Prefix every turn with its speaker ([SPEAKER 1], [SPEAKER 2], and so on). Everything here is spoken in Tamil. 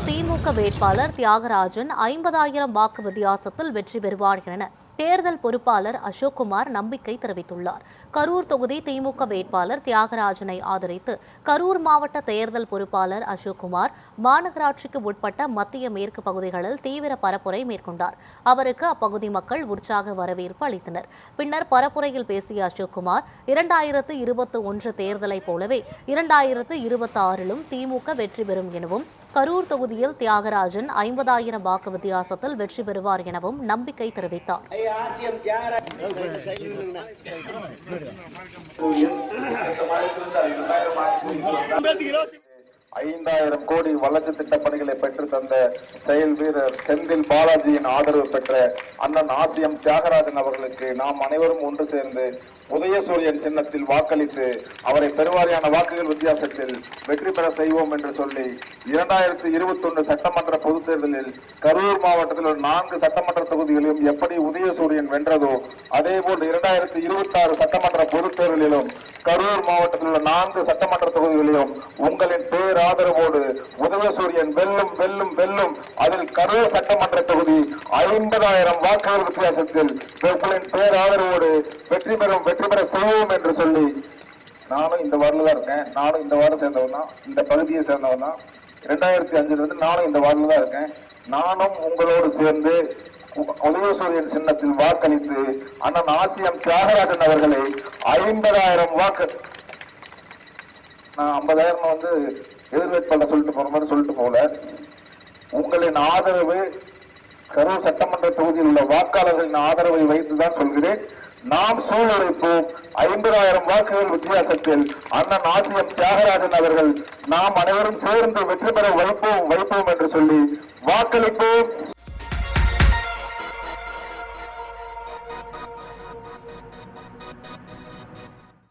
[SPEAKER 1] திமுக வேட்பாளர் தியாகராஜன் 50,000 வாக்கு வித்தியாசத்தில் வெற்றி பெறுவார் என தேர்தல் பொறுப்பாளர் அசோக்குமார் நம்பிக்கை தெரிவித்துள்ளார். கரூர் தொகுதி திமுக வேட்பாளர் தியாகராஜனை ஆதரித்து கரூர் மாவட்ட தேர்தல் பொறுப்பாளர் அசோக்குமார் மாநகராட்சிக்கு உட்பட்ட மத்திய மேற்கு பகுதிகளில் தீவிர பரப்புரை மேற்கொண்டார். அவருக்கு அப்பகுதி மக்கள் உற்சாக வரவேற்பு அளித்தனர். பின்னர் பரப்புரையில் பேசிய அசோக்குமார் 2021 தேர்தலைப் போலவே 2026லும் திமுக வெற்றி பெறும் எனவும் கரூர் தொகுதியில் தியாகராஜன் 50,000 வாக்கு வித்தியாசத்தில் வெற்றி பெறுவார் எனவும் நம்பிக்கை தெரிவித்தார்.
[SPEAKER 2] 5,000 கோடி வளர்ச்சி திட்ட பணிகளை பெற்று தந்த செயல் வீரர் செந்தில் பாலாஜியின் ஆதரவு பெற்ற அண்ணன் ஆசியம் தியாகராஜன் அவர்களுக்கு நாம் அனைவரும் ஒன்று சேர்ந்து உதயசூரியன் சின்னத்தில் வாக்களித்து அவரை பெருவாரியான வாக்குகள் வித்தியாசத்தில் வெற்றி பெற செய்வோம் என்று சொல்லி 2021 சட்டமன்ற பொதுத் தேர்தலில் கரூர் மாவட்டத்தில் உள்ள 4 சட்டமன்ற தொகுதிகளிலும் எப்படி உதயசூரியன் வென்றதோ அதேபோல் 2026 சட்டமன்ற பொதுத் தேர்தலிலும் கரூர் மாவட்டத்தில் உள்ள 4 சட்டமன்ற தொகுதிகளிலும் உங்களின் பேராதரவோடு உதயசூரியன் வெல்லும் வெல்லும் வெல்லும். அதில் கரூர் சட்டமன்ற தொகுதி 50,000 வாக்குகள் வித்தியாசத்தில் உங்களின் பேராதரவோடு வெற்றி பெற செய்வோம் என்று சொல்லி நானும் இந்த வார்டில் தான் இருக்கேன். நானும் இந்த வார்டை சேர்ந்தவன் தான், இந்த பகுதியை சேர்ந்தவன் தான். 2005 நானும் இந்த வார்டில் தான் இருக்கேன். நானும் உங்களோடு சேர்ந்து உதயசூரியன் சின்னத்தில் வாக்களித்து அண்ணன் ஆசியம் தியாகராஜன் அவர்களை 50,000 வாக்கு, நான் 50,000 எதிர்வேட்பாளர் சொல்லிட்டு போற மாதிரி சொல்லிட்டு போல, உங்களின் ஆதரவு கரூர் சட்டமன்ற தொகுதியில் உள்ள வாக்காளர்களின் ஆதரவை வைத்துதான் சொல்கிறேன். நாம் சூழ்நிலைப்போம் 50,000 வாக்குகள் வித்தியாசத்தில் அண்ணன் ஆசியம் தியாகராஜன் அவர்கள் நாம் அனைவரும் சேர்ந்து வெற்றி பெற வைப்போம் என்று சொல்லி வாக்களிப்போம்.